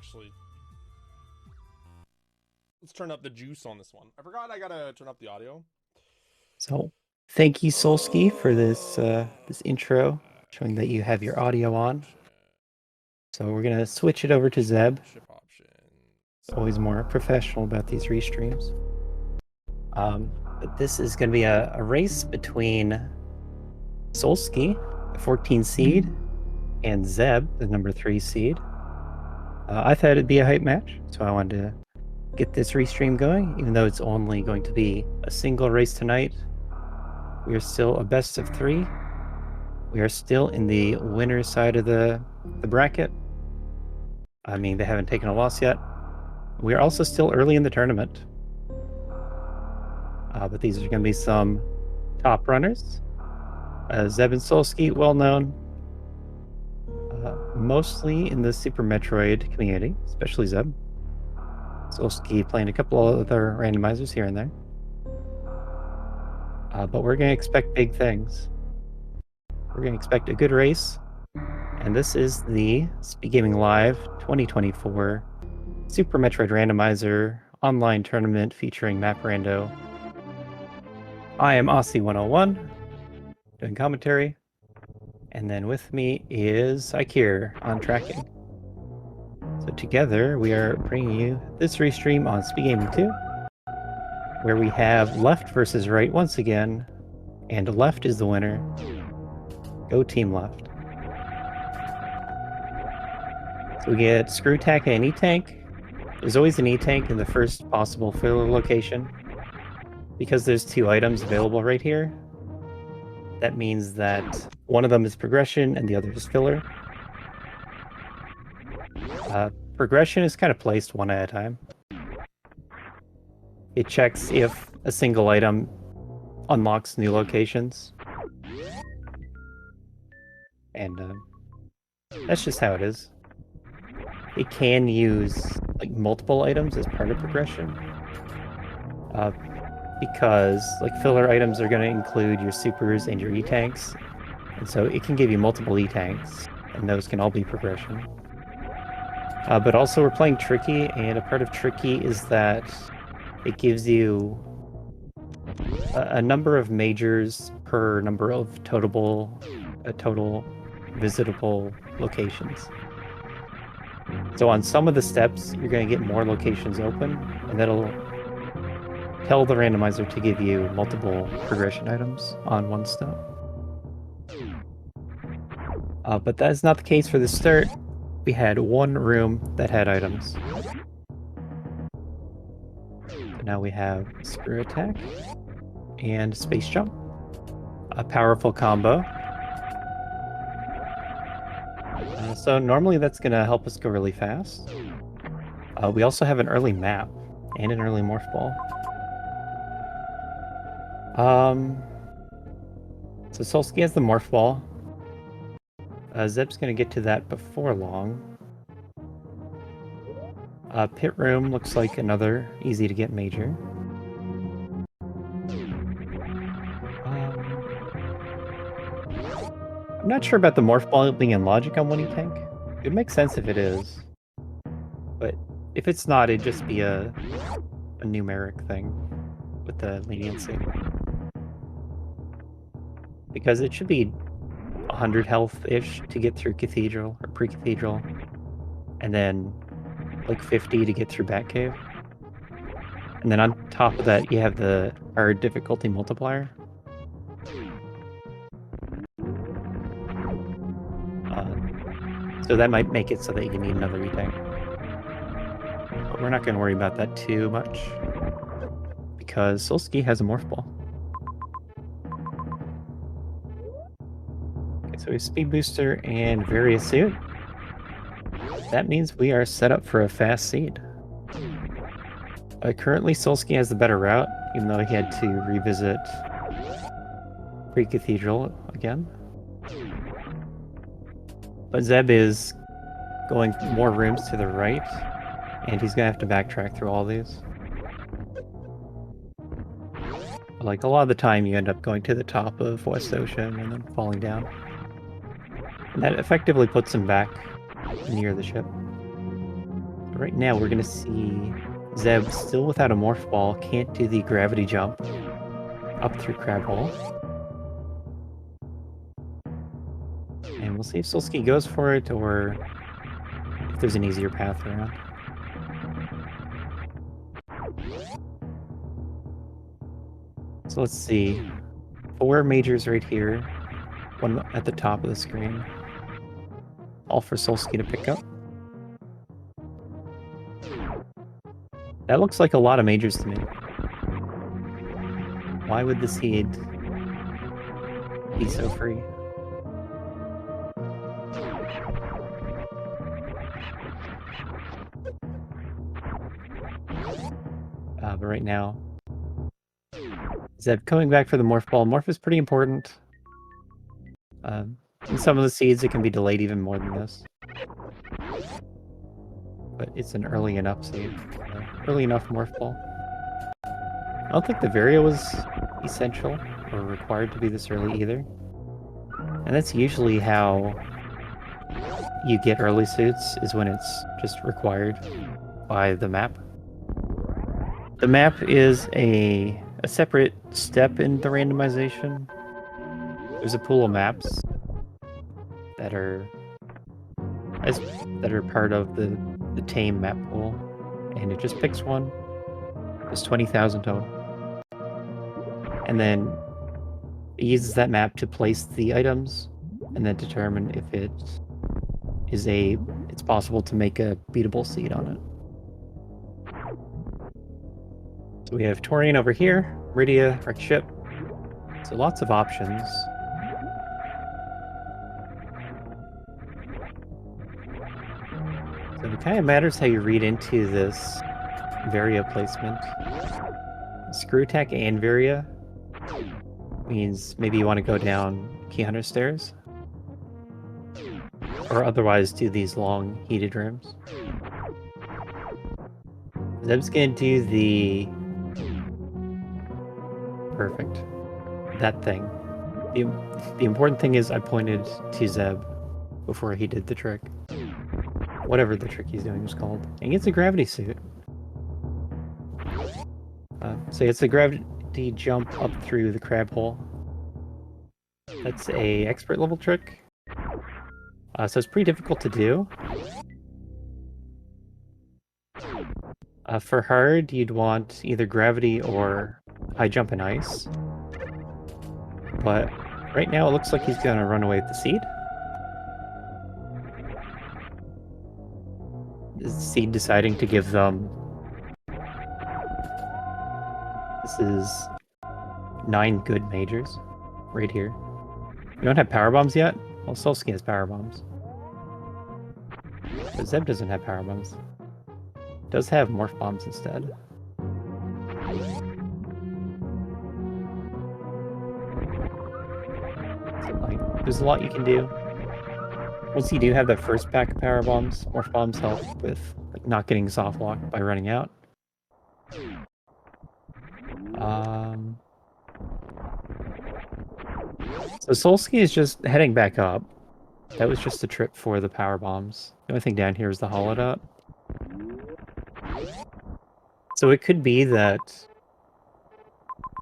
actually. Let's turn up the juice on this one. I forgot I gotta turn up the audio. So, thank you, Solski, for this this intro, showing that you have your audio on. So we're gonna switch it over to Zeb. Always more professional about these restreams. But this is gonna be a race between Solski, the 14 seed, and Zeb, the number 3 seed. I thought it'd be a hype match, so I wanted to get this restream going, even though it's only going to be a single race tonight. We are still a best of 3. We are still in the winner's side of the bracket. I mean, they haven't taken a loss yet. We are also still early in the tournament. But these are going to be some top runners. Zeb and Solski, well known. Mostly in the Super Metroid community, especially Zeb. Solski playing a couple of other randomizers here and there. But we're going to expect big things. We're going to expect a good race. And this is the Speedgaming Live 2024 Super Metroid Randomizer online tournament featuring Map Rando. I am Aussie101, doing commentary. And then with me is Ikir on tracking. So together we are bringing you this restream on Speedgaming 2, where we have left versus right once again, and left is the winner. Go team left. So we get Screw Tack and E-Tank. There's always an E-Tank in the first possible filler location. Because there's 2 items available right here, that means that one of them is progression and the other is filler. Progression is kind of placed one at a time. It checks if a single item unlocks new locations. And that's just how it is. It can use like multiple items as part of progression. Because like filler items are going to include your supers and your E-Tanks. And so it can give you multiple E-Tanks, and those can all be progression. But also we're playing Tricky, and a part of Tricky is that it gives you a number of majors per number of total visitable locations. So on some of the steps, you're going to get more locations open, and that'll tell the randomizer to give you multiple progression items on one step. But that is not the case for the start. We had one room that had items. But now we have Screw Attack and Space Jump. A powerful combo. So normally that's going to help us go really fast. We also have an early map and an early Morph Ball. So Solski has the Morph Ball. Zeb's gonna get to that before long. Pit Room looks like another easy to get major. I'm not sure about the Morph Ball being in logic on one E-Tank. It would make sense if it is. But if it's not, it'd just be a numeric thing with the leniency. Because it should be 100 health-ish to get through Cathedral, or Pre-Cathedral, and then like 50 to get through Batcave. And then on top of that, you have the hard difficulty multiplier. So that might make it so that you need another E-Tank. But we're not going to worry about that too much, because Solski has a Morph Ball. So we have Speed Booster and Various Suit. That means we are set up for a fast seed. Currently, Solski has the better route, even though he had to revisit Pre-Cathedral again. But Zeb is going more rooms to the right, and he's going to have to backtrack through all these. Like, a lot of the time you end up going to the top of West Ocean and then falling down. And that effectively puts him back near the ship. Right now, we're gonna see Zeb still without a morph ball, can't do the gravity jump up through crab hole. And we'll see if Solski goes for it or if there's an easier path around. So let's see. 4 majors right here. One at the top of the screen. All for Solski to pick up. That looks like a lot of majors to me. Why would the seed be so free? But right now, Zeb coming back for the morph ball. Morph is pretty important. In some of the seeds, it can be delayed even more than this. But it's an early enough seed. Early enough morph ball. I don't think the Varia was essential or required to be this early either. And that's usually how you get early suits, is when it's just required by the map. The map is a separate step in the randomization. There's a pool of maps that are part of the tame map pool, and it just picks one. There's 20,000 total. And then it uses that map to place the items and then determine if it's possible to make a beatable seed on it. So we have Torian over here, Meridia, Wrecked Ship. So lots of options. So it kind of matters how you read into this Varia placement. Screw attack and Varia means maybe you want to go down Key Hunter stairs. Or otherwise do these long heated rooms. Zeb's gonna do the... Perfect. That thing. The important thing is I pointed to Zeb before he did the trick. Whatever the trick he's doing was called. And he gets a gravity suit. So it's a gravity jump up through the crab hole. That's a expert level trick. So it's pretty difficult to do. For hard, you'd want either gravity or high jump and ice. But right now it looks like he's gonna run away with the seed. Is the seed deciding to give them... This is 9 good majors right here. We don't have power bombs yet. Well, Solski has power bombs. But Zeb doesn't have power bombs. Does have morph bombs instead. So, like, there's a lot you can do. Once you do have the first pack of power bombs, morph bombs help with like not getting soft locked by running out. So Solski is just heading back up. That was just a trip for the power bombs. The only thing down here is the hollow dot. So it could be that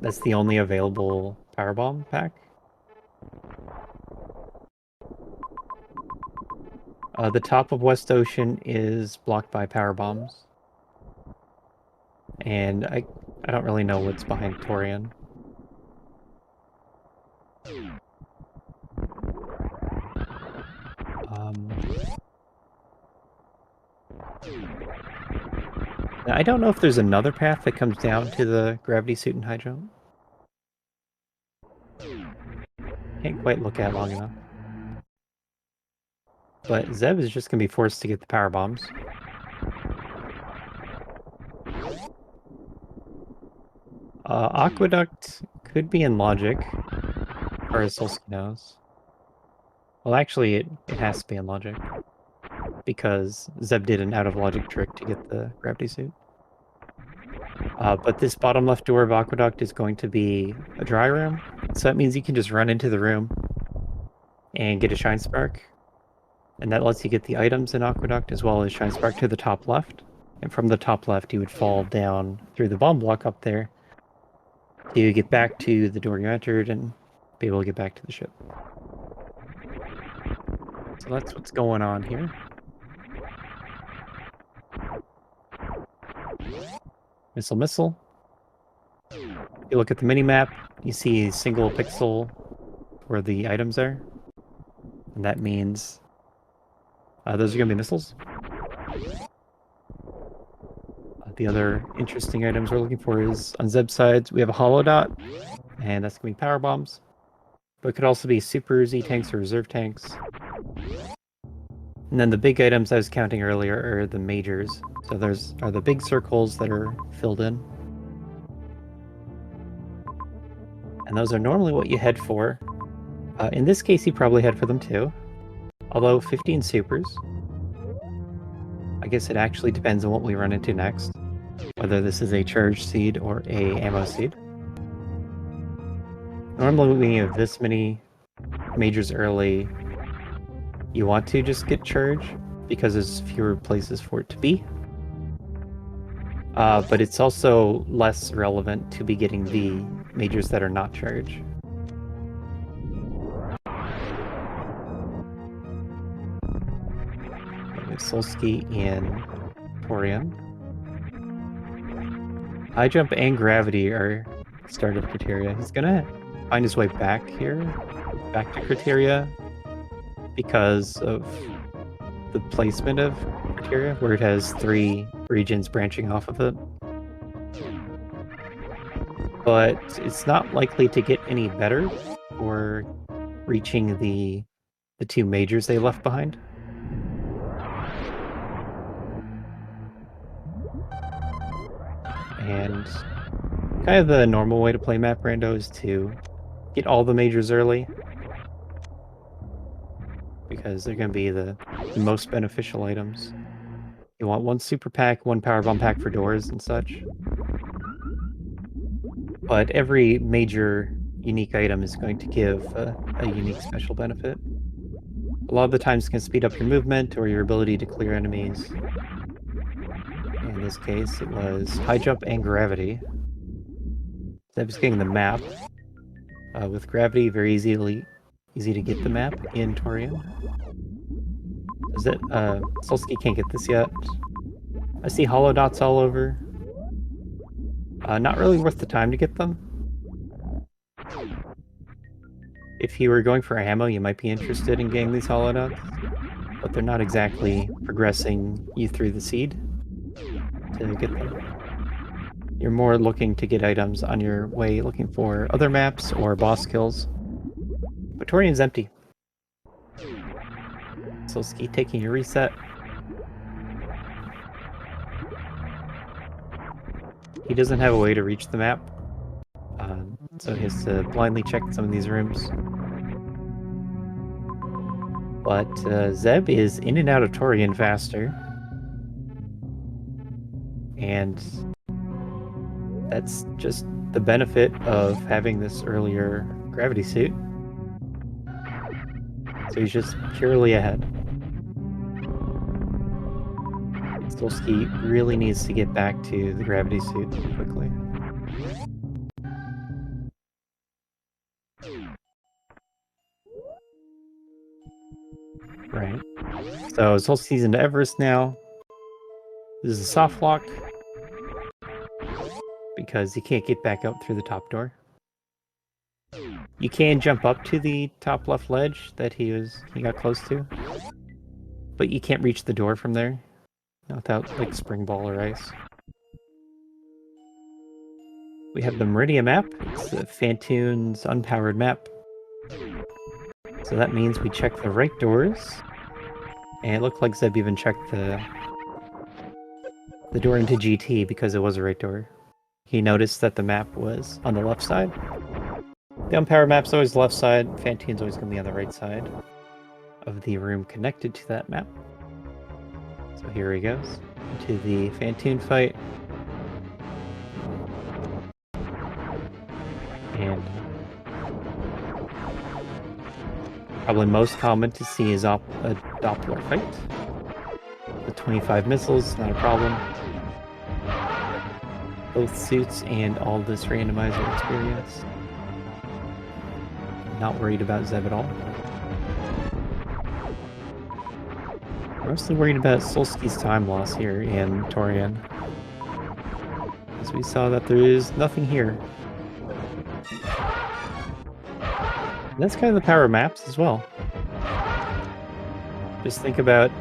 that's the only available power bomb pack. The top of West Ocean is blocked by power bombs. And I don't really know what's behind Torian. Now, I don't know if there's another path that comes down to the gravity suit and high jump. Can't quite look at long enough. But Zeb is just going to be forced to get the power bombs. Aqueduct could be in logic, or as Solski knows. Well, actually, it has to be in logic, because Zeb did an out-of-logic trick to get the gravity suit. But this bottom left door of Aqueduct is going to be a dry room, so that means you can just run into the room and get a Shine Spark. And that lets you get the items in Aqueduct as well as Shine Spark to the top left. And from the top left, you would fall down through the bomb block up there to get back to the door you entered and be able to get back to the ship. So that's what's going on here. Missile, missile. You look at the mini-map, you see a single pixel where the items are. And that means those are going to be missiles. The other interesting items we're looking for is, on Zeb's sides, we have a hollow dot, and that's going to be power bombs. But it could also be super Z-tanks or reserve tanks. And then the big items I was counting earlier are the majors. So there's the big circles that are filled in. And those are normally what you head for. In this case, you probably head for them too. Although 15 supers. I guess it actually depends on what we run into next. Whether this is a charge seed or a ammo seed. Normally when you have this many majors early, you want to just get charge, because there's fewer places for it to be. But it's also less relevant to be getting the majors that are not charge. Solski and Torian. High jump and gravity are start of criteria. He's gonna find his way back here, back to criteria, because of the placement of criteria, where it has 3 regions branching off of it. But it's not likely to get any better for reaching the 2 majors they left behind. And kind of the normal way to play map rando is to get all the majors early, because they're going to be the most beneficial items. You want 1 super pack, 1 power bomb pack for doors and such. But every major unique item is going to give a unique special benefit. A lot of the times it can speed up your movement or your ability to clear enemies. In this case, it was high jump and gravity. Zeb's getting the map. With gravity, very easy to get the map in Torian. Solski can't get this yet. I see hollow dots all over. Not really worth the time to get them. If you were going for ammo, you might be interested in getting these hollow dots, but they're not exactly progressing you through the seed to get them. You're more looking to get items on your way, looking for other maps or boss kills. But Torian's empty. Solski taking your reset. He doesn't have a way to reach the map, so he has to blindly check some of these rooms. But Zeb is in and out of Torian faster. And that's just the benefit of having this earlier gravity suit. So he's just purely ahead. Solski really needs to get back to the gravity suit quickly. Right. So Solski's into Everest now. This is a soft lock, because you can't get back up through the top door. You can jump up to the top left ledge that he got close to, but you can't reach the door from there without like spring ball or ice. We have the Meridian map. It's the Fantoon's unpowered map. So that means we check the right doors, and it looked like Zeb even checked the door into GT because it was a right door. He noticed that the map was on the left side. The unpowered map's always the left side. Fantoon's always going to be on the right side of the room connected to that map. So here he goes into the Fantoon fight. And Probably most common to see is a Doppler fight. The 25 missiles, not a problem. Both suits and all this randomizer experience. Not worried about Zeb at all. Mostly worried about Solski's time loss here in Torian. As we saw that there is nothing here. And that's kind of the power of maps as well. Just think about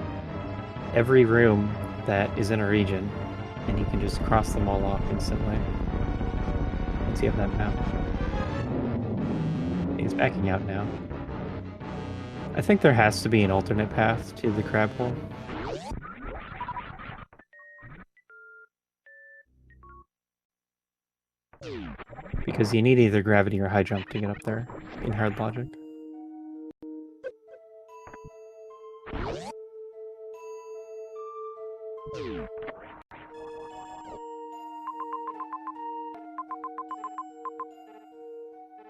every room that is in a region, and you can just cross them all off instantly. Once you have that map. He's backing out now. I think there has to be an alternate path to the crab hole. Because you need either gravity or high jump to get up there in hard logic.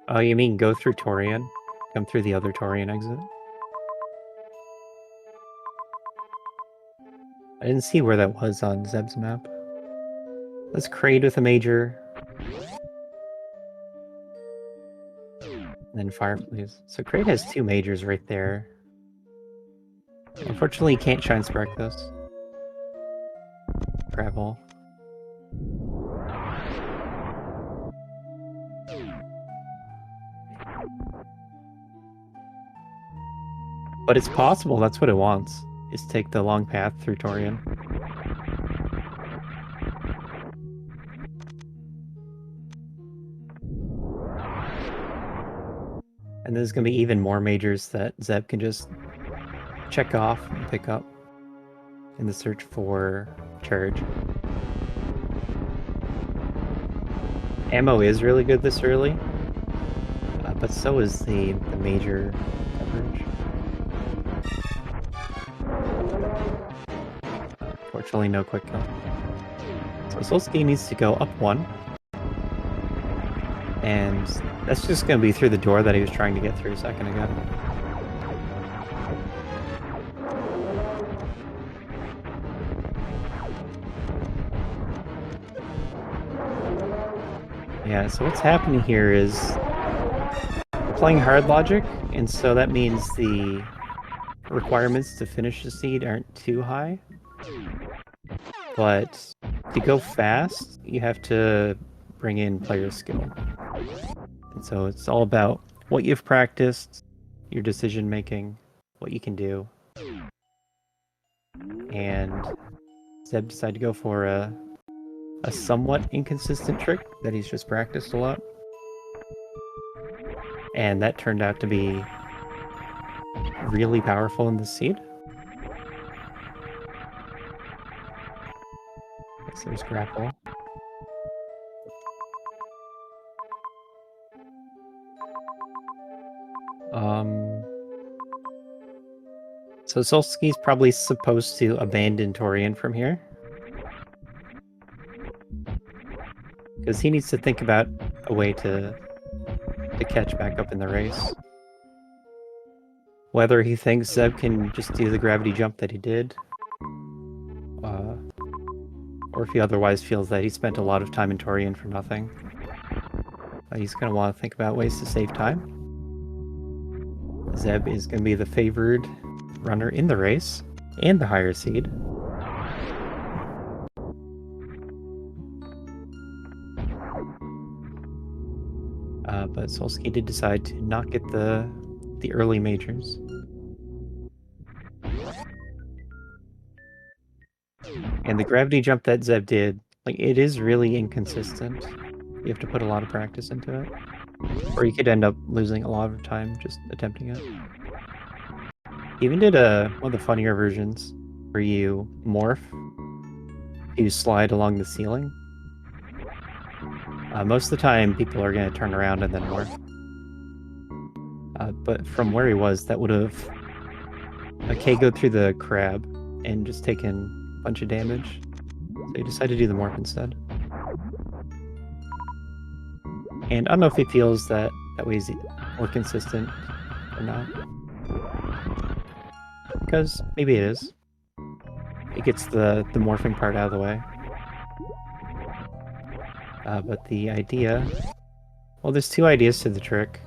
Oh, you mean go through Torian? Come through the other Torian exit? I didn't see where that was on Zeb's map. Let's Kraid with a major. And then fire, please. So Kraid has 2 majors right there. Unfortunately, you can't Shine Spark this. Travel. But it's possible, that's what it wants, is take the long path through Torian. And there's going to be even more majors that Zeb can just check off and pick up in the search for charge. Ammo is really good this early, but so is the major coverage. Fortunately, no quick kill. So Solski needs to go up 1. And that's just going to be through the door that he was trying to get through a second ago. Yeah, so what's happening here is we're playing hard logic, and so that means the requirements to finish the seed aren't too high. But to go fast, you have to bring in player skill. And so it's all about what you've practiced, your decision making, what you can do. And Zeb decided to go for a somewhat inconsistent trick that he's just practiced a lot. And that turned out to be really powerful in this seed. So there's grapple. So Solski's probably supposed to abandon Torian from here. Because he needs to think about a way to catch back up in the race. Whether he thinks Zeb can just do the gravity jump that he did, or if he otherwise feels that he spent a lot of time in Torian for nothing. He's going to want to think about ways to save time. Zeb is going to be the favored runner in the race, and the higher seed. But Solski did decide to not get the early majors. And the gravity jump that Zeb did, like, it is really inconsistent. You have to put a lot of practice into it. Or you could end up losing a lot of time just attempting it. He even did one of the funnier versions where you morph, you slide along the ceiling. Most of the time, people are going to turn around and then morph. But from where he was, that would have KO'd through the crab and just taken a bunch of damage. So he decided to do the morph instead. And I don't know if he feels that way is more consistent or not. because maybe it is. It gets the morphing part out of the way. But the idea... Well, there's two ideas to the trick.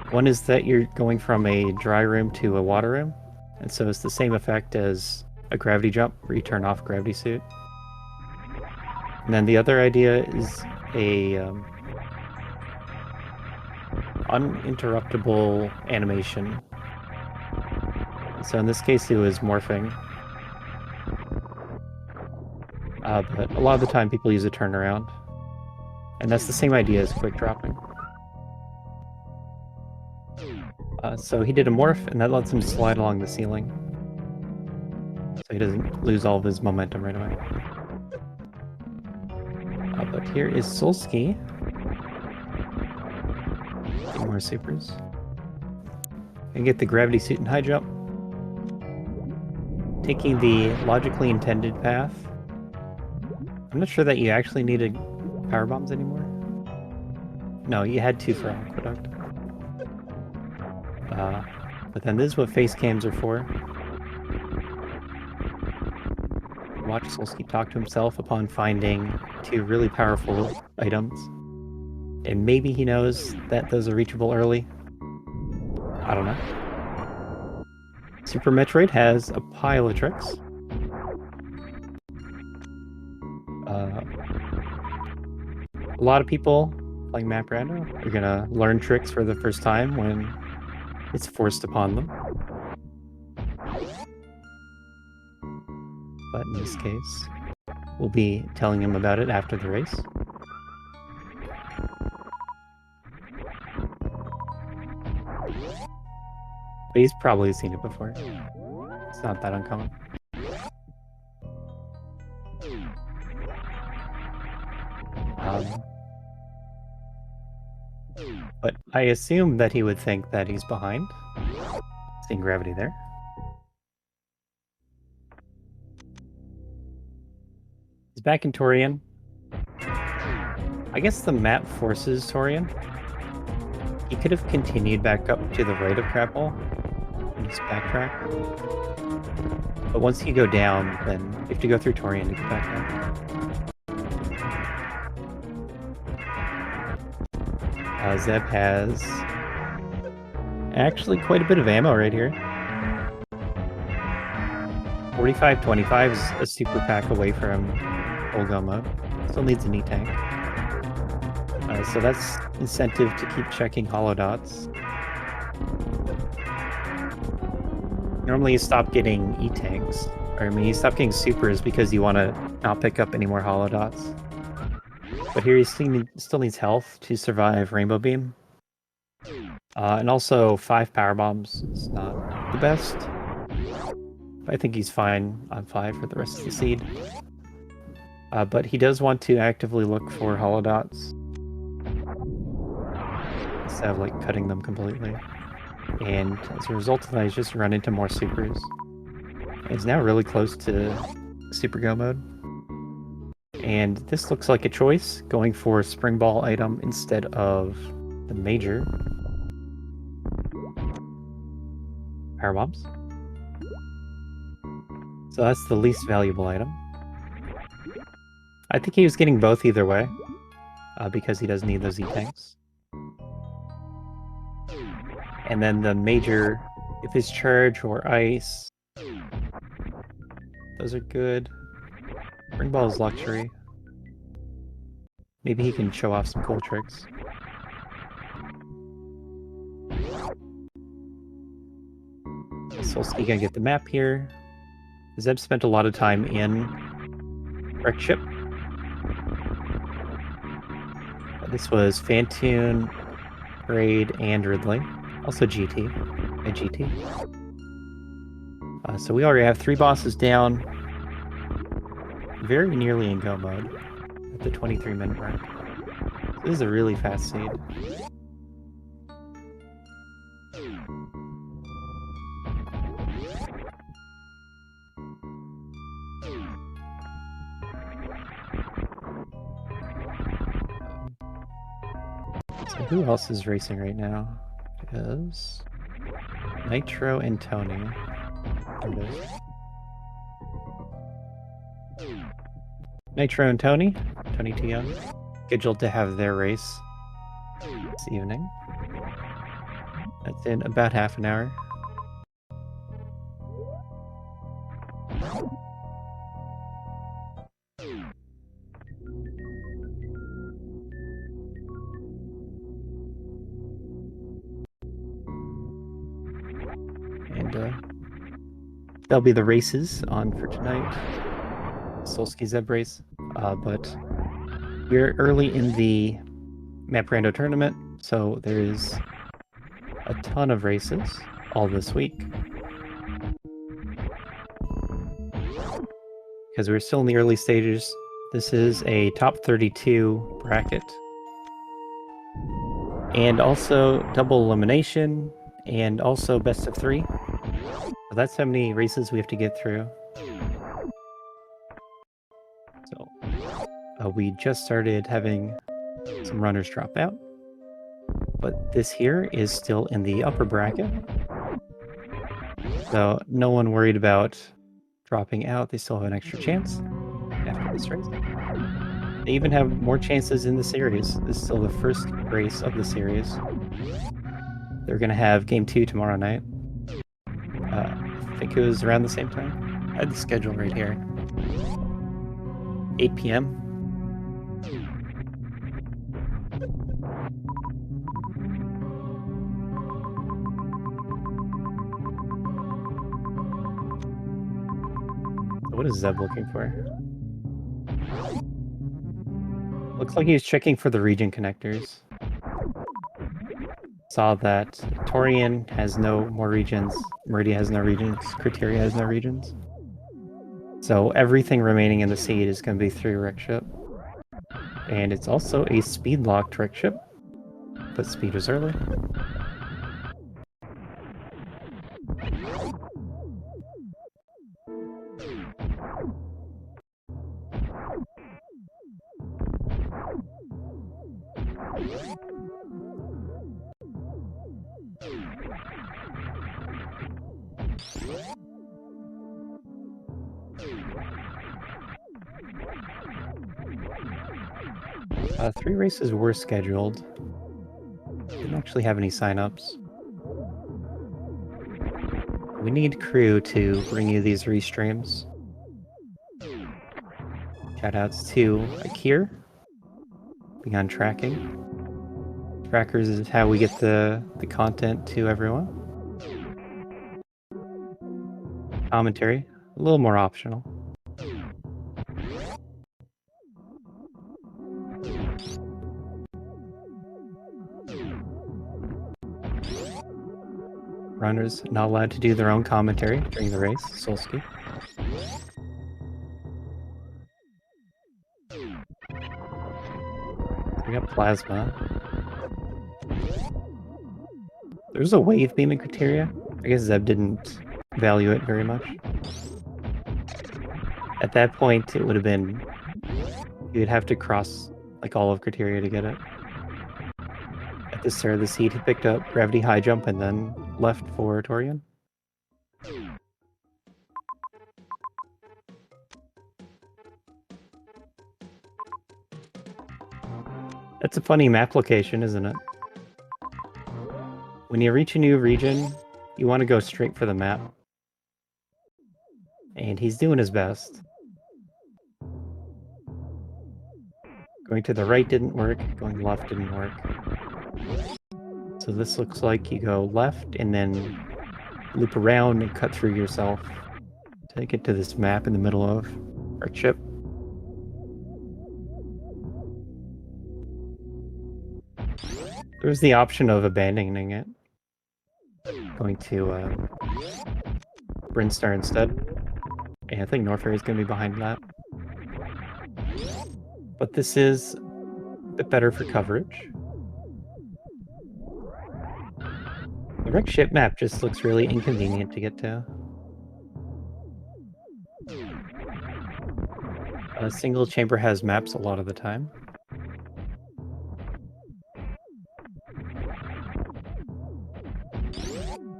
One is that you're going from a dry room to a water room, and so it's the same effect as a gravity jump, where you turn off gravity suit. And then the other idea is a uninterruptible animation. So in this case, it was morphing. But a lot of the time, people use a turnaround. And that's the same idea as quick dropping. So he did a morph, and that lets him slide along the ceiling. So he doesn't lose all of his momentum right away. But here is Solski. Get more supers. And get the gravity suit and high jump. Taking the logically intended path. I'm not sure that you actually needed power bombs anymore. No, you had two for Aqueduct. But then this is what face cams are for. Watch Solski talk to himself upon finding two really powerful items. And maybe he knows that those are reachable early. I don't know. Super Metroid has a pile of tricks. A lot of people playing Map Rando are gonna learn tricks for the first time when it's forced upon them. But in this case, we'll be telling him about it after the race. But he's probably seen it before. It's not that uncommon. But I assume that he would think that he's behind. Seeing gravity there. He's back in Torian. I guess the map forces Torian. He could have continued back up to the right of Crapple and just backtrack. But once you go down, then you have to go through Torian to get back up. Zeb has actually quite a bit of ammo right here. 45-25 is a super pack away from full go mode. Still needs an E-tank. So that's incentive to keep checking hollow dots. Normally you stop getting E-tanks, or I mean you stop getting supers because you want to not pick up any more hollow dots. But here he still needs health to survive Rainbow Beam. And also 5 power bombs is not the best. But I think he's fine on 5 for the rest of the seed. But he does want to actively look for hollow dots. Instead of like cutting them completely. And as a result of that, he's just run into more supers. He's now really close to Super Go mode. And this looks like a choice, going for a Spring Ball item instead of the major. Power bombs. So that's the least valuable item. I think he was getting both either way, because he does need those E-tanks. And then the major, if it's charge or ice, those are good. Spring Ball is luxury. Maybe he can show off some cool tricks. Solski gonna get the map here. Zeb spent a lot of time in Wreck Ship. This was Fantoon, Braid, and Ridley. Also GT. A GT. So we already have 3 bosses down. Very nearly in go mode. At the 23-minute mark. So this is a really fast seed. So who else is racing right now? It is Nitro and Tony. There it is. Nitro and Tony Too Young, scheduled to have their race this evening. That's in about half an hour. And there'll be the races on for tonight. Solski Zeb race. But we're early in the Map Rando tournament, so there is a ton of races all this week. Because we're still in the early stages. This is a top 32 bracket. And also double elimination, and also best of 3. So that's how many races we have to get through. So we just started having some runners drop out. But this here is still in the upper bracket. So no one worried about dropping out. They still have an extra chance after this race. They even have more chances in the series. This is still the first race of the series. They're going to have Game 2 tomorrow night. I think it was around the same time. I had the schedule right here. 8 p.m. What is Zeb looking for? Looks like he's checking for the region connectors. Saw that Torian has no more regions, Meridia has no regions, Criteria has no regions. So everything remaining in the seed is going to be 3 wreck ship. And it's also a speed locked wreck ship, but speed was early. Three races were scheduled. Didn't actually have any signups. We need crew to bring you these restreams. Shoutouts to Akir, Beyond Tracking. Trackers is how we get the content to everyone. Commentary, a little more optional. Runners not allowed to do their own commentary during the race. Solski. We got Plasma. There's a wave beam in Criteria. I guess Zeb didn't value it very much. At that point, it would have been... You'd have to cross like all of Criteria to get it. At the start of the seed, he picked up Gravity High Jump and then left for Torian. That's a funny map location, isn't it? When you reach a new region, you want to go straight for the map. And he's doing his best. Going to the right didn't work, going left didn't work. So this looks like you go left and then loop around and cut through yourself to get to this map in the middle of our chip. There's the option of abandoning it. Going to Brinstar instead. And I think Norfair is going to be behind that. But this is a bit better for coverage. The wreck ship map just looks really inconvenient to get to. A single chamber has maps a lot of the time.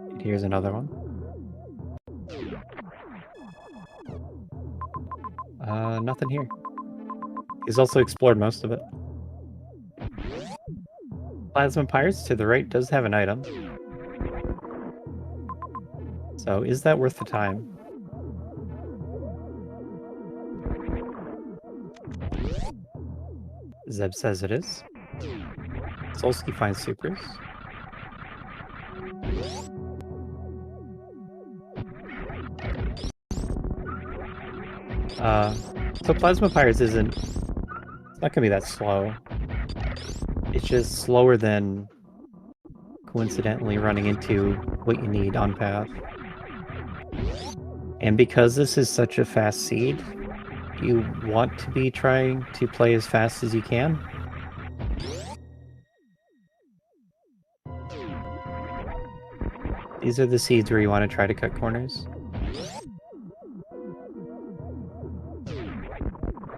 And here's another one. Nothing here. He's also explored most of it. Plasma Pirates to the right does have an item. So is that worth the time? Zeb says it is. Solski finds supers. So Plasma Pirates isn't... It's not gonna be that slow. It's just slower than coincidentally running into what you need on path. And because this is such a fast seed, you want to be trying to play as fast as you can. These are the seeds where you want to try to cut corners.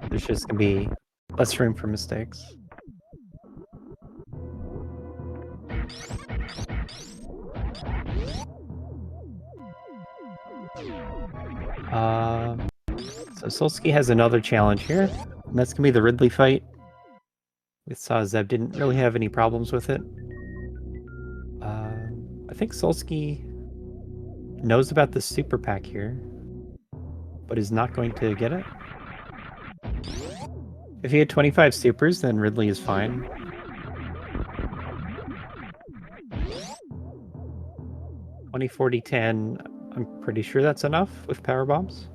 There's just going to be less room for mistakes. So Solski has another challenge here, and that's going to be the Ridley fight. We saw Zeb didn't really have any problems with it. I think Solski knows about the super pack here, but is not going to get it. If he had 25 supers, then Ridley is fine. $20, $40, $10, I'm pretty sure that's enough with power bombs.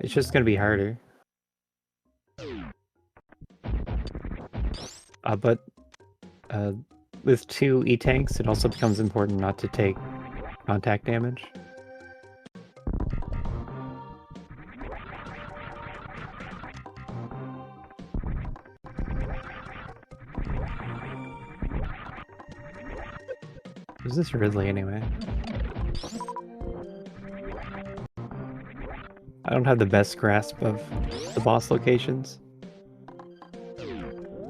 It's just going to be harder. But with 2 E-tanks, it also becomes important not to take contact damage. Who's this Ridley anyway? I don't have the best grasp of the boss locations.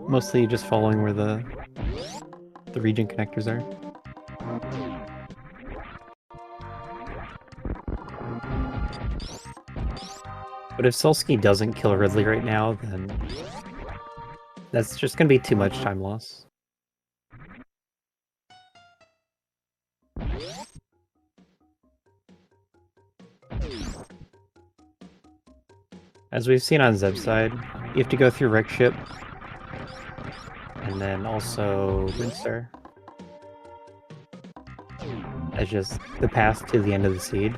Mostly just following where the region connectors are. But if Solski doesn't kill Ridley right now, then that's just going to be too much time loss. As we've seen on Zeb's side, you have to go through Wreck Ship, and then also Rinster, as just the path to the end of the seed.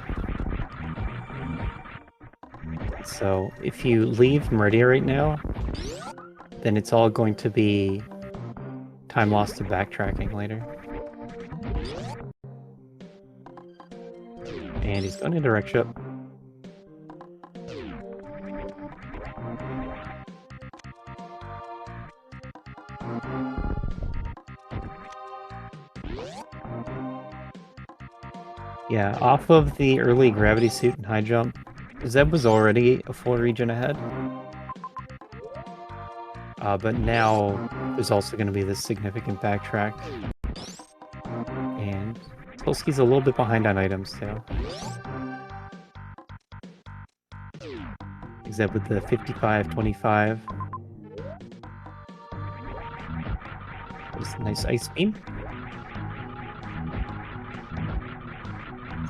So if you leave Meridia right now, then it's all going to be time lost to backtracking later. And he's going into Wreck Ship. Yeah, off of the early gravity suit and high jump, Zeb was already a full region ahead. But now there's also going to be this significant backtrack. And Solski's a little bit behind on items too. Zeb with the 55-25. There's a nice ice beam.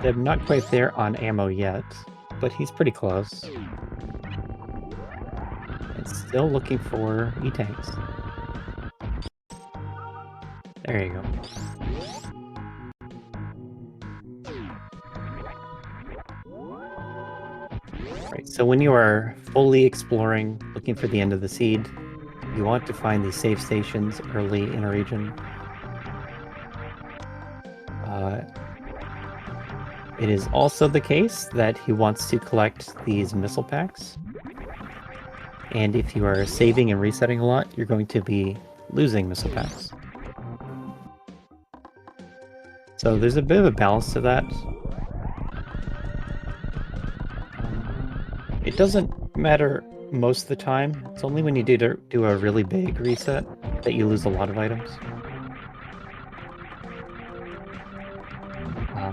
Zeb not quite there on ammo yet, but he's pretty close. And still looking for E-tanks. There you go. Right, so when you are fully exploring, looking for the end of the seed, you want to find these safe stations early in a region. It is also the case that he wants to collect these missile packs. And if you are saving and resetting a lot, you're going to be losing missile packs. So there's a bit of a balance to that. It doesn't matter most of the time. It's only when you do a really big reset that you lose a lot of items.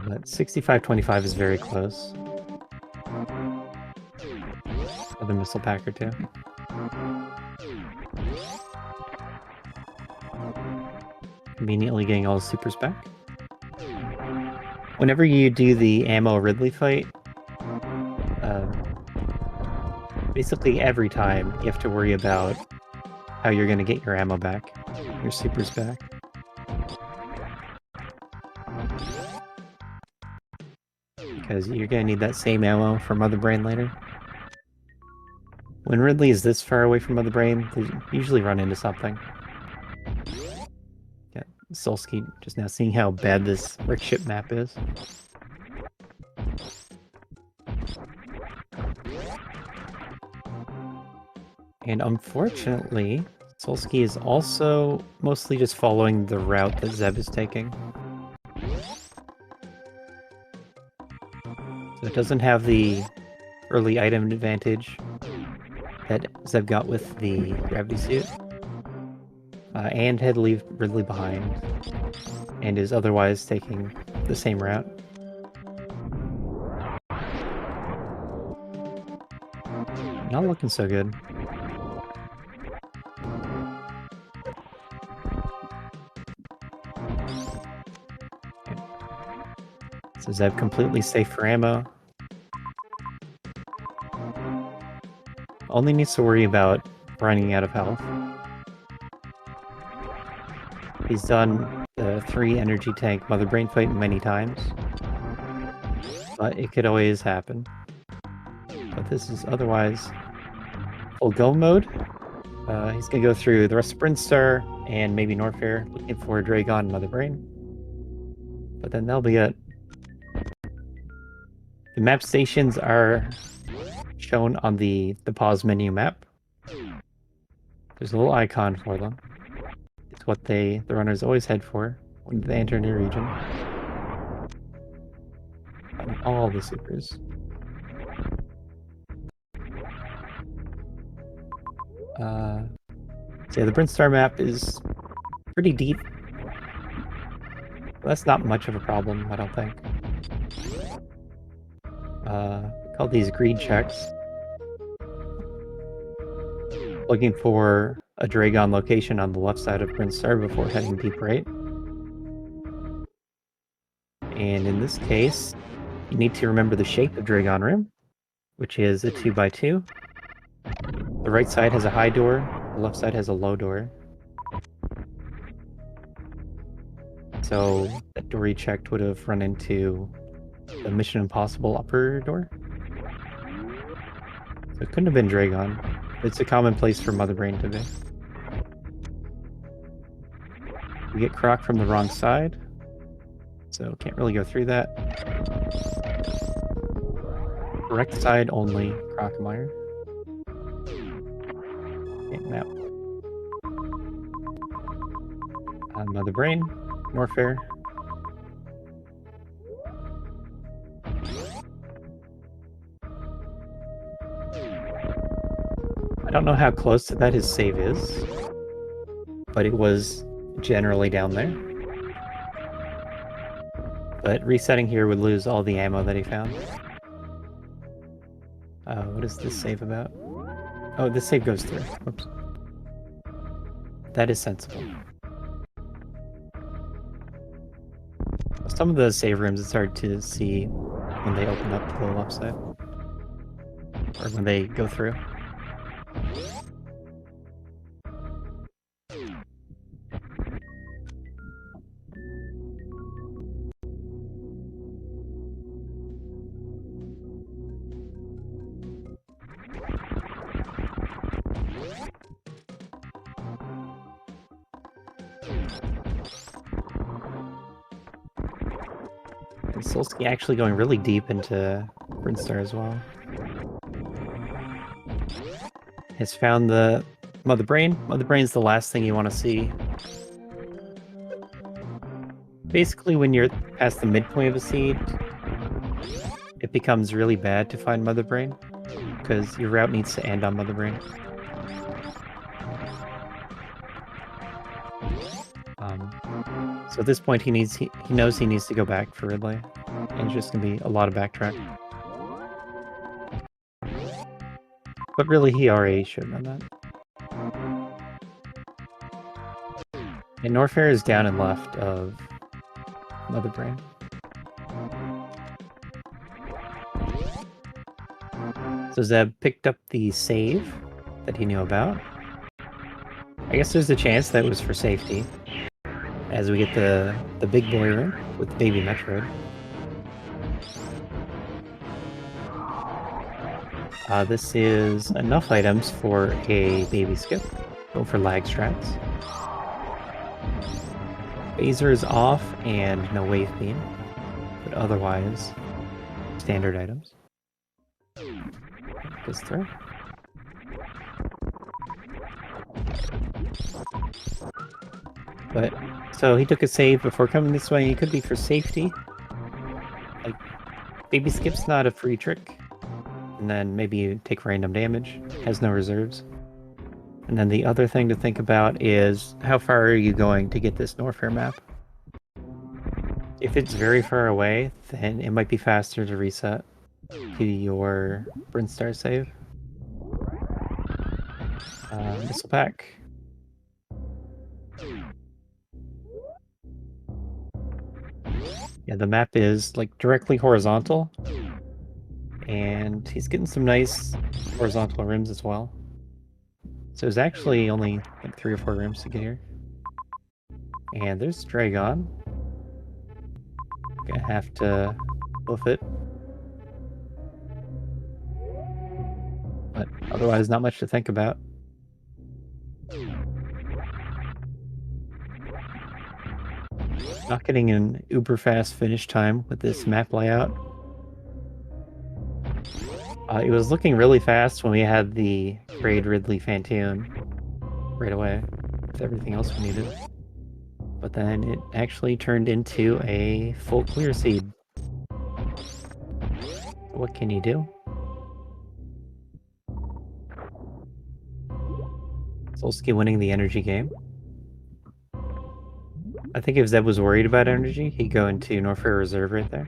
But 65-25 is very close. Another missile pack or two. Conveniently getting all the supers back. Whenever you do the ammo Ridley fight, basically every time you have to worry about how you're going to get your ammo back, your supers back. Because you're going to need that same ammo for Mother Brain later. When Ridley is this far away from Mother Brain, they usually run into something. Yeah, Solski just now seeing how bad this Rick ship map is. And unfortunately, Solski is also mostly just following the route that Zeb is taking. So it doesn't have the early item advantage that Zeb got with the gravity suit. And had to leave Ridley behind. And is otherwise taking the same route. Not looking so good. So Zeb completely safe for ammo. Only needs to worry about running out of health. He's done the 3 energy tank Mother Brain fight many times. But it could always happen. But this is otherwise full go mode. He's gonna go through the rest of Brinstar and maybe Norfair, looking for Dragon and Mother Brain. But then that'll be it. The map stations are shown on the pause menu map. There's a little icon for them. It's what the runners always head for when they enter a new region. And all the supers. So yeah, the Brinstar map is pretty deep. That's not much of a problem, I don't think. Call these greed checks. Looking for a Dragon location on the left side of Brinstar before heading deep right. And in this case, you need to remember the shape of Dragon Rim, which is a 2x2. The right side has a high door, the left side has a low door. So that door you checked would have run into the Mission Impossible upper door. So it couldn't have been Dragon. It's a common place for Mother Brain to be. We get Croc from the wrong side, so can't really go through that. Correct side only, Crocmeyer. Okay, map. Mother Brain, Norfair. I don't know how close to that his save is, but it was generally down there. But resetting here would lose all the ammo that he found. What is this save about? Oh, this save goes through. Whoops. That is sensible. Some of the save rooms, it's hard to see when they open up to the left side. Or when they go through. And Solski actually going really deep into Brinstar as well. Has found the Mother Brain. Mother Brain's the last thing you want to see. Basically, when you're past the midpoint of a seed, it becomes really bad to find Mother Brain, because your route needs to end on Mother Brain. So at this point, he knows he needs to go back for Ridley, and it's just gonna be a lot of backtrack. But really, he already should have done that. And Norfair is down and left of Mother Brain. So Zeb picked up the save that he knew about. I guess there's a chance that was for safety, as we get the big boy room with the baby Metroid. This is enough items for a baby skip. Go for lag strats. Phaser is off and no wave beam, but otherwise standard items. This through. But so he took a save before coming this way. It could be for safety. Like baby skip's not a free trick. And then maybe you take random damage. Has no reserves. And then the other thing to think about is how far are you going to get this Norfair map? If it's very far away, then it might be faster to reset to your Brinstar save. Missile pack. Yeah, the map is like directly horizontal. And he's getting some nice horizontal rims as well. So there's actually only like 3 or 4 rims to get here. And there's Dragon. Gonna have to hoof it. But otherwise, not much to think about. Not getting an uber fast finish time with this map layout. It was looking really fast when we had the Braid Ridley Fantoon right away with everything else we needed. But then it actually turned into a full clear seed. What can you do? Solski winning the energy game. I think if Zeb was worried about energy, he'd go into Norfair Reserve right there.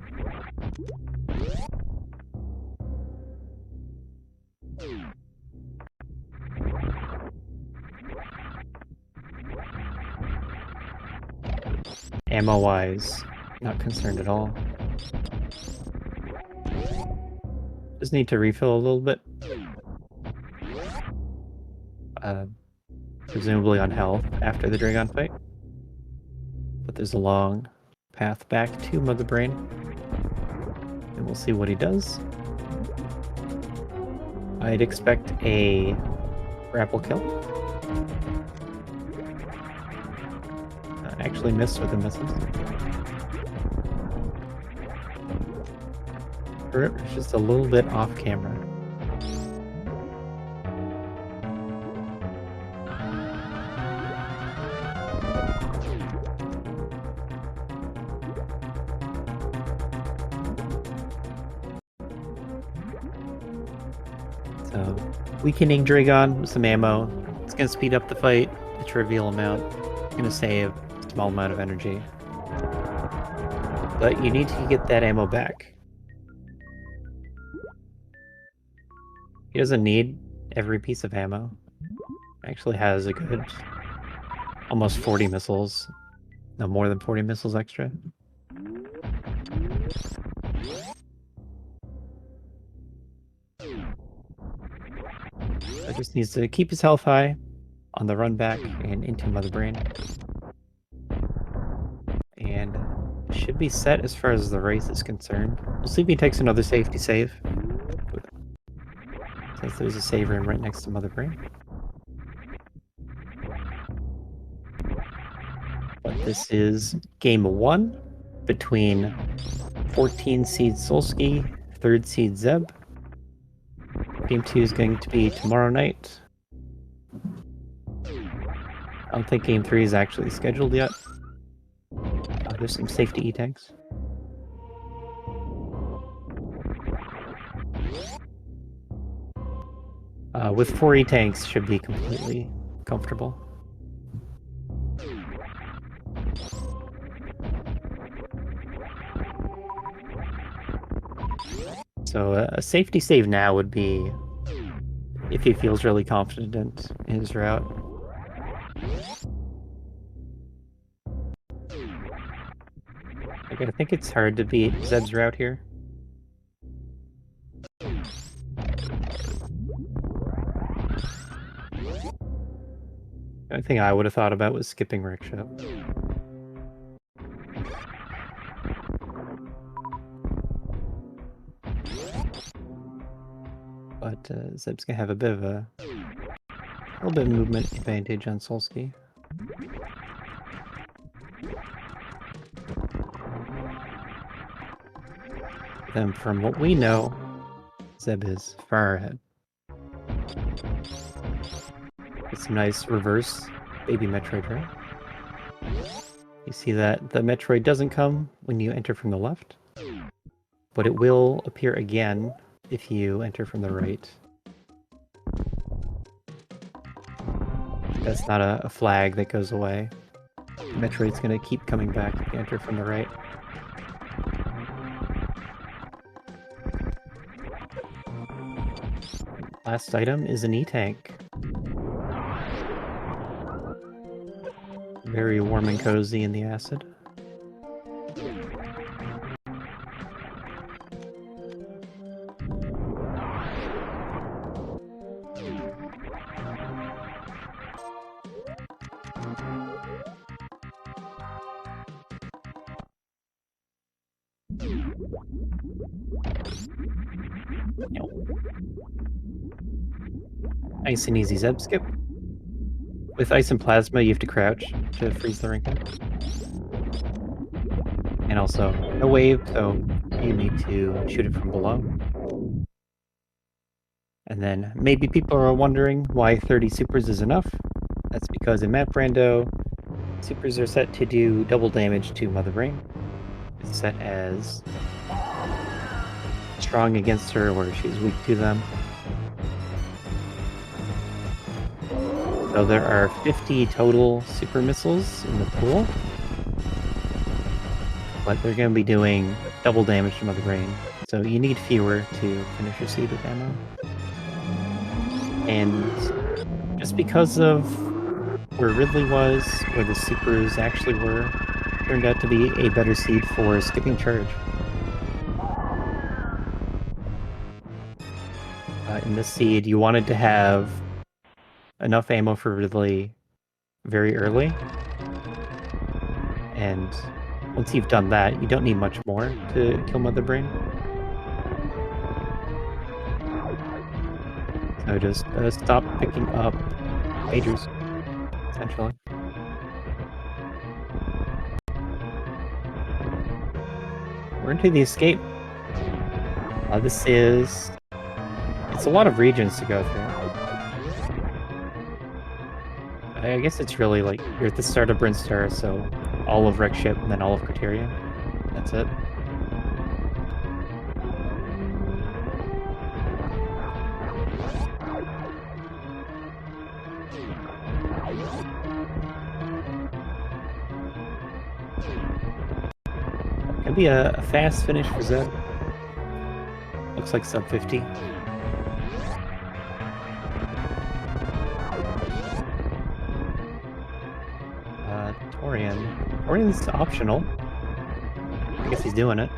Ammo-wise, not concerned at all. Just need to refill a little bit. Presumably on health after the Dragon fight. But there's a long path back to Mother Brain. And we'll see what he does. I'd expect a grapple kill. Actually missed with the misses. It's just a little bit off camera. So, weakening Dragon with some ammo. It's going to speed up the fight, a trivial amount. It's going to save a small amount of energy. But you need to get that ammo back. He doesn't need every piece of ammo. Actually has a good almost 40 missiles. No, more than 40 missiles extra. So just needs to keep his health high on the run back and into Mother Brain. And should be set as far as the race is concerned. We'll see if he takes another safety save. Since there's a save room right next to Mother Brain. But this is game 1 between 14 seed Solski, 3rd seed Zeb. Game 2 is going to be tomorrow night. I don't think game 3 is actually scheduled yet. There's some safety E-tanks. With 4 E-tanks should be completely comfortable. So a safety save now would be if he feels really confident in his route. Like, I think it's hard to beat Zeb's route here. The only thing I would have thought about was skipping Rickshaw. But Zeb's gonna have a little bit of movement advantage on Solski. Then from what we know, Zeb is far ahead. It's a nice reverse baby Metroid route. You see that the Metroid doesn't come when you enter from the left, but it will appear again if you enter from the right. That's not a flag that goes away. Metroid's gonna keep coming back if you enter from the right. Last item is an E-Tank. Very warm and cozy in the acid. Nice and easy Zeb skip. With Ice and Plasma, you have to crouch to freeze the Rinken. And also, no wave, so you need to shoot it from below. And then, maybe people are wondering why 30 supers is enough. That's because in Map Rando, supers are set to do double damage to Mother Brain. It's set as strong against her, where she's weak to them. So there are 50 total super missiles in the pool, but they're going to be doing double damage to Mother Brain, so you need fewer to finish your seed with ammo. And just because of where Ridley was, where the supers actually were, turned out to be a better seed for skipping charge. In this seed, you wanted to have enough ammo for Ridley very early, and once you've done that, you don't need much more to kill Mother Brain. So just stop picking up majors, essentially. We're into the escape. It's a lot of regions to go through. I guess it's really like, you're at the start of Brinstar, so all of Wreckship and then all of Criteria. That's it. Could be a fast finish for Zeb. Looks like sub 50. Torian's optional. I guess he's doing it.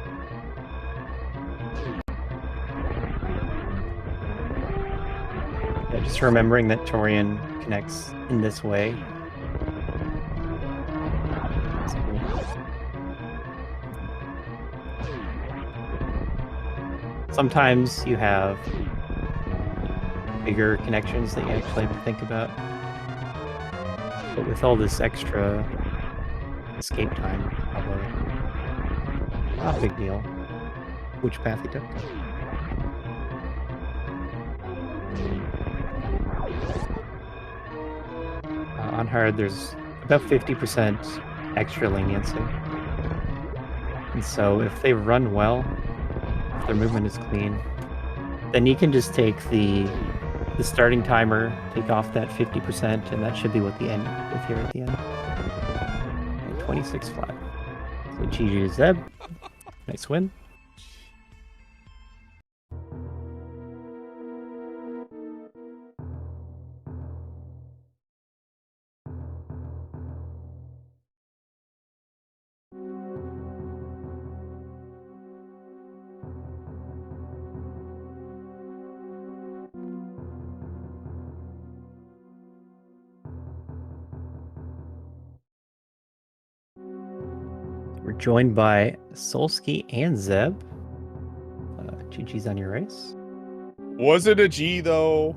Yeah, just remembering that Torian connects in this way. That's cool. Sometimes you have bigger connections that you actually have to think about. But with all this extra escape time, probably not a big deal which path he took. On hard, there's about 50% extra leniency. And so if they run well, if their movement is clean, then you can just take the starting timer, take off that 50%, and that should be what the end with here at the end. 26 flat. So GG to Zeb. Nice win. We're joined by Solski and Zeb. GG's on your race. Was it a G though?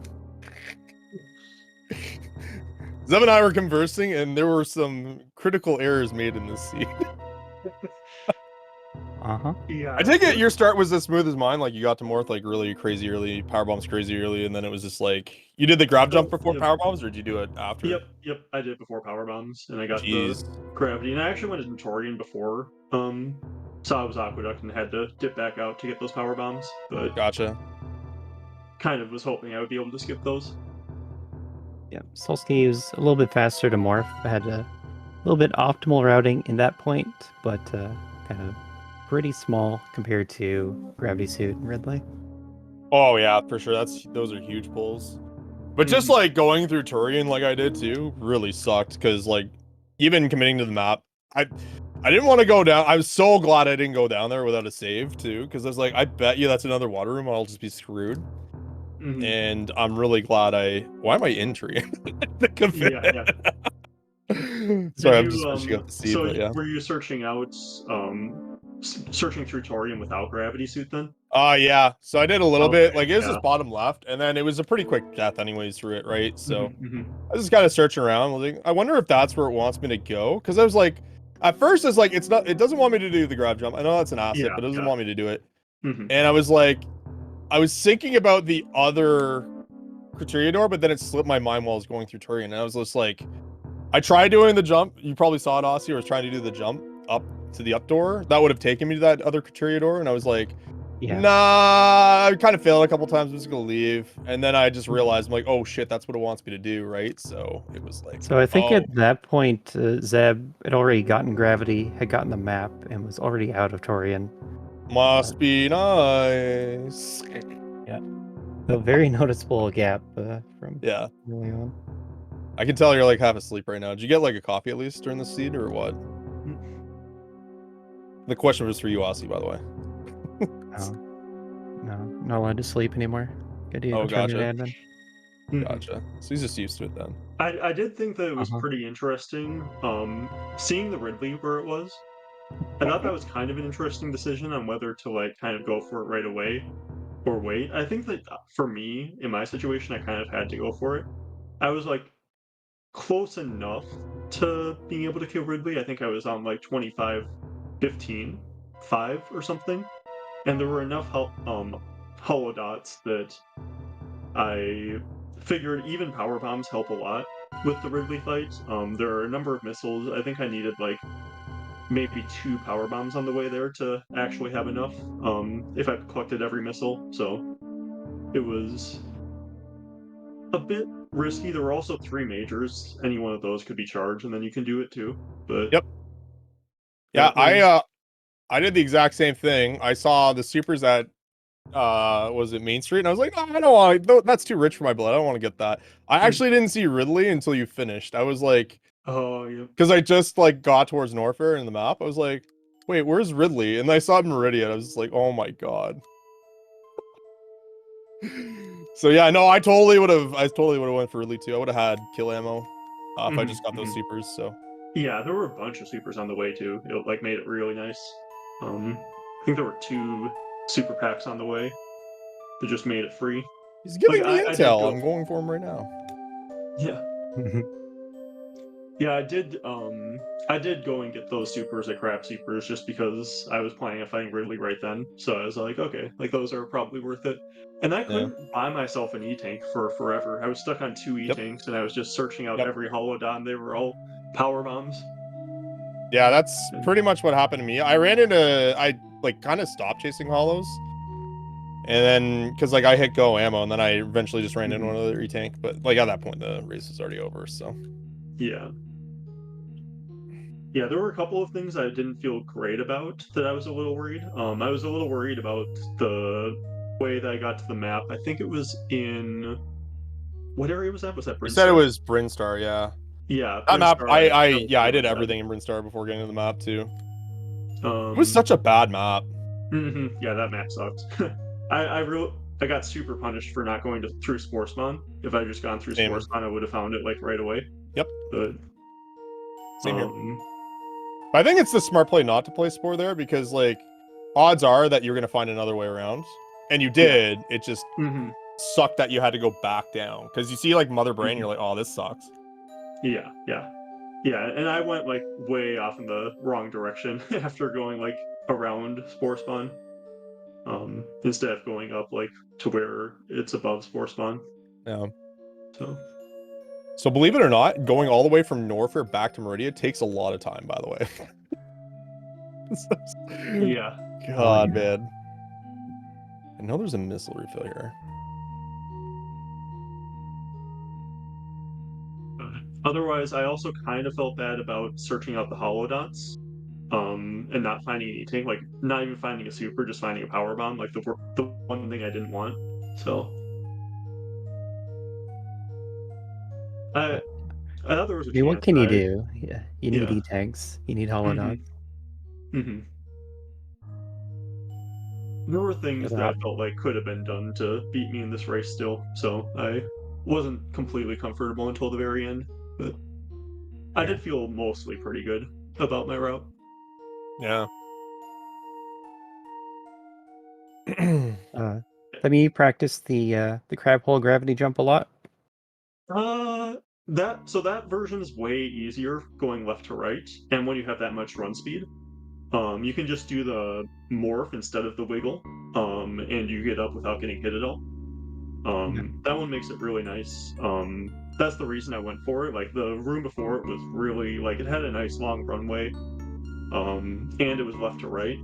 Zeb and I were conversing, and there were some critical errors made in this seed. Yeah. I take it your start was as smooth as mine. Like you got to Morth like really crazy early, power bombs crazy early, and then it was just like you did the grab jump before power bombs, or did you do it after? Yep. I did it before power bombs, and I got Jeez. the gravity. And I actually went to Notorian before. Saw it was Aqueduct and had to dip back out to get those power bombs, but Gotcha. kind of was hoping I would be able to skip those. Yeah, Solski was a little bit faster to morph. I had a little bit optimal routing in that point, but kind of pretty small compared to Gravity Suit and Ridley. Oh yeah, for sure. Those are huge pulls. But just like going through Turian like I did too really sucked because like even committing to the map, I didn't want to go down. I was so glad I didn't go down there without a save too, because I was like, I bet you that's another water room. I'll just be screwed. And I'm really glad why am I in Turian? Yeah. Sorry, I'm just finishing up the seed, so but yeah. were you searching out, searching through Torium without Gravity Suit then? Yeah. So I did a little bit. Like it was yeah. just bottom left, and then it was a pretty quick death anyways through it, right? So I was just kind of searching around. Like, I wonder if that's where it wants me to go, because I was like, at first it's like it doesn't want me to do the grab jump. I know that's an asset, but it doesn't want me to do it. And I was like, I was thinking about the other criteria door, but then it slipped my mind while I was going through Turian, and I was just like, I tried doing the jump. You probably saw it, Aussie. I was trying to do the jump up to the up door. That would have taken me to that other criteria door, and I was like, nah, I kind of failed a couple times. I'm just gonna leave, and then I just realized, I'm like, oh shit, that's what it wants me to do, right? So it was like, so I think at that point, Zeb had already gotten Gravity, had gotten the map, and was already out of Torian. Must be nice. Yeah, a very noticeable gap from early on. I can tell you're like half asleep right now. Did you get like a coffee at least during the seed or what? The question was for you, Aussie, by the way. No, not allowed to sleep anymore. Gotcha. Gotcha. So he's just used to it then. I did think that it was pretty interesting, seeing the Ridley where it was. I thought that was kind of an interesting decision on whether to like kind of go for it right away or wait. I think that for me, in my situation, I kind of had to go for it. I was like close enough to being able to kill Ridley. I think I was on like 25, 15, 5 or something. And there were enough hollow dots that I figured even power bombs help a lot with the Ridley fight. There are a number of missiles. I think I needed like maybe 2 power bombs on the way there to actually have enough if I collected every missile. So it was a bit risky. There were also 3 majors. Any one of those could be charged, and then you can do it too. But yeah, I did the exact same thing. I saw the supers at was it Main Street, and I was like, oh, I don't want, that's too rich for my blood. I don't want to get that. I actually didn't see Ridley until you finished. I was like, oh yeah, because I just like got towards Norfair in the map. I was like, wait, where's Ridley? And I saw Meridian. I was just like, oh my god. So yeah, no, I totally would have went for Ridley too. I would have had kill ammo if I just got those supers. So yeah, there were a bunch of supers on the way too. It like made it really nice. I think there were 2 super packs on the way that just made it free. He's giving me intel. I'm going for him right now. Yeah. Yeah, I did go and get those supers at crap supers just because I was planning on fighting Ridley right then. So I was like, okay, like those are probably worth it. And I couldn't buy myself an E-tank for forever. I was stuck on 2 E-tanks and I was just searching out every hollow dot, and they were all power bombs. Yeah, that's pretty much what happened to me. I like kind of stopped chasing hollows. And then, because like I hit go ammo, and then I eventually just ran into another E-tank. But like at that point, the race was already over, so. Yeah. Yeah, there were a couple of things I didn't feel great about that I was a little worried. I was a little worried about the way that I got to the map. I think it was in... What area was that? Was that Brinstar? You said it was Brinstar, yeah. Yeah. That map, I did everything in Brinstar before getting to the map, too. It was such a bad map. Yeah, that map sucked. I got super punished for not going through Spore Spawn. If I had just gone through Spore Spawn, I would have found it like right away. Yep. But same here. I think it's the smart play not to play Spore there because, like, odds are that you're going to find another way around. And you did. Yeah. It just sucked that you had to go back down. Because you see, like, Mother Brain, you're like, oh, this sucks. Yeah, yeah. Yeah, and I went, like, way off in the wrong direction after going, like, around Spore Spawn. Instead of going up, like, to where it's above Spore Spawn. Yeah. So believe it or not, going all the way from Norfair back to Meridia takes a lot of time, by the way. Yeah. God, man. I know there's a missile refill here. Otherwise, I also kind of felt bad about searching out the hollow dots, and not finding anything. Like, not even finding a super, just finding a power bomb. Like, the one thing I didn't want. So I thought there was a chance. What can you do? Yeah, you need E-tags. You need hollow dots. There were things that I felt like could have been done to beat me in this race still, so I wasn't completely comfortable until the very end, but I did feel mostly pretty good about my route. Yeah. I mean, you practice the crab hole gravity jump a lot? That version is way easier going left to right, and when you have that much run speed. You can just do the morph instead of the wiggle, and you get up without getting hit at all. That one makes it really nice. That's the reason I went for it. Like, the room before it was really, like, it had a nice long runway, and it was left to right,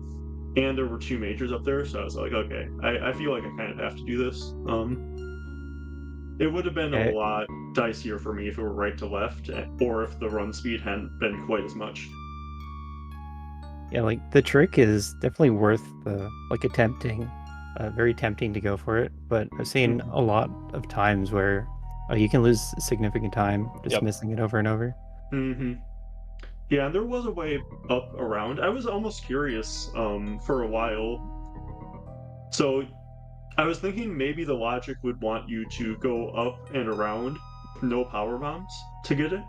and there were 2 majors up there, so I was like, okay, I feel like I kind of have to do this. It would have been a lot dicier for me if it were right to left, or if the run speed hadn't been quite as much. Yeah, like, the trick is definitely worth like, attempting. Very tempting to go for it, but I've seen a lot of times where you can lose significant time just missing it over and over. Yeah, and there was a way up around. I was almost curious for a while. So I was thinking maybe the logic would want you to go up and around with no power bombs to get it.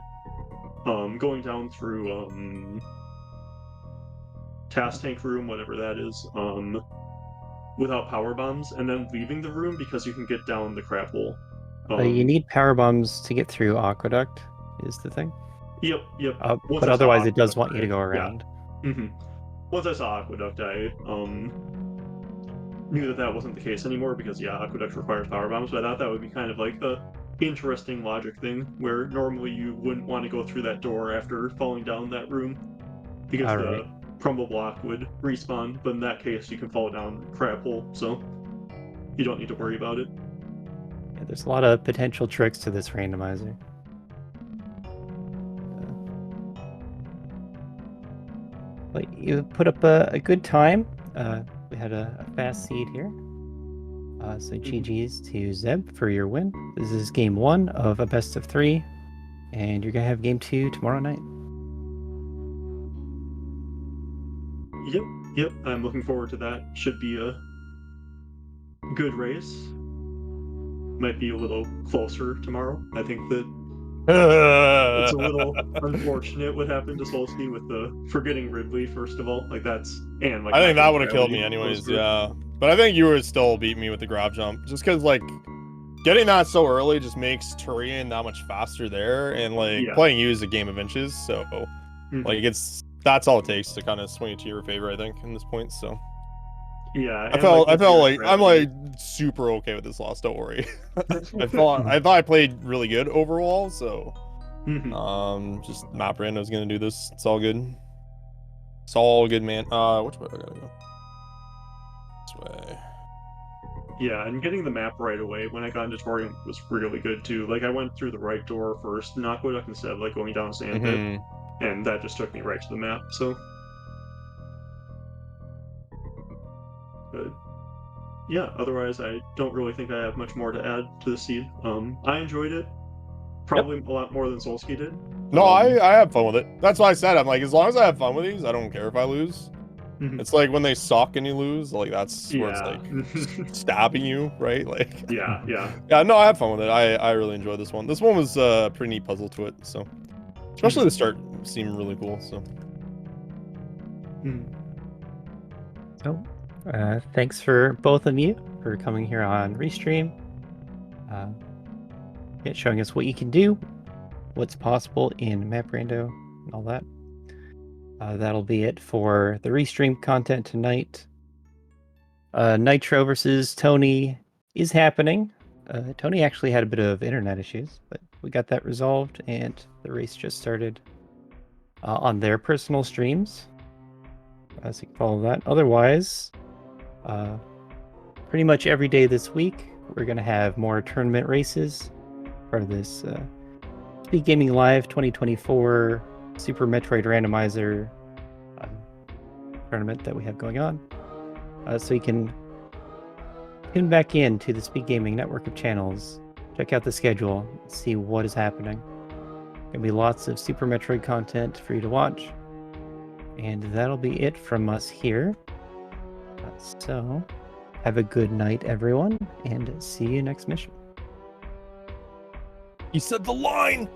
Going down through Task Tank room, whatever that is, without power bombs, and then leaving the room because you can get down the crap hole. You need power bombs to get through Aqueduct, is the thing. Yep. But otherwise, it does want you to go around. Yeah. Once I saw Aqueduct, I knew that wasn't the case anymore because Aqueduct requires power bombs. But I thought that would be kind of like the interesting logic thing where normally you wouldn't want to go through that door after falling down that room because the crumble block would respawn, but in that case you can fall down crap hole, so you don't need to worry about it. Yeah, there's a lot of potential tricks to this randomizer. But you put up a good time. We had a fast seed here. So GG's to Zeb for your win. This is game 1 of a best of 3, and you're gonna have game 2 tomorrow night. Yep, I'm looking forward to that. Should be a good race. Might be a little closer tomorrow. I think that it's a little unfortunate what happened to Solski with the forgetting Ridley, first of all. Like, that's... and like, I think that would have killed me anyways, yeah. But I think you would still beat me with the grab jump. Just because, like, getting that so early just makes Turian that much faster there. And, like, playing you is a game of inches. So, like, that's all it takes to kind of swing it to your favor, I think, in this point. So, yeah, I felt like I'm like super okay with this loss. Don't worry. I thought I played really good overall. So, just map random is gonna do this. It's all good. It's all good, man. Which way I gotta go? This way. Yeah, and getting the map right away when I got into Torium was really good too. Like, I went through the right door first in Aqueduct instead of like going down Sandpit. And that just took me right to the map, so... But yeah, otherwise I don't really think I have much more to add to the seed. I enjoyed it. Probably a lot more than Solski did. No, I have fun with it. That's why I said, I'm like, as long as I have fun with these, I don't care if I lose. It's like when they suck and you lose, like, that's where it's like stabbing you, right? Like, yeah. No, I have fun with it. I really enjoyed this one. This one was a pretty neat puzzle to it, so... Especially the start seemed really cool, so... So, thanks for both of you for coming here on Restream, showing us what you can do, what's possible in Map Rando, and all that. That'll be it for the Restream content tonight. Nitro versus Tony is happening. Tony actually had a bit of internet issues, but we got that resolved, and the race just started on their personal streams. So you can follow that. Otherwise, pretty much every day this week, we're going to have more tournament races for this Speedgaming Live 2024 Super Metroid Randomizer tournament that we have going on. So you can tune back in to the Speedgaming network of channels, check out the schedule, see what is happening. There'll be lots of Super Metroid content for you to watch. And that'll be it from us here. So, have a good night, everyone, and see you next mission. You said the line!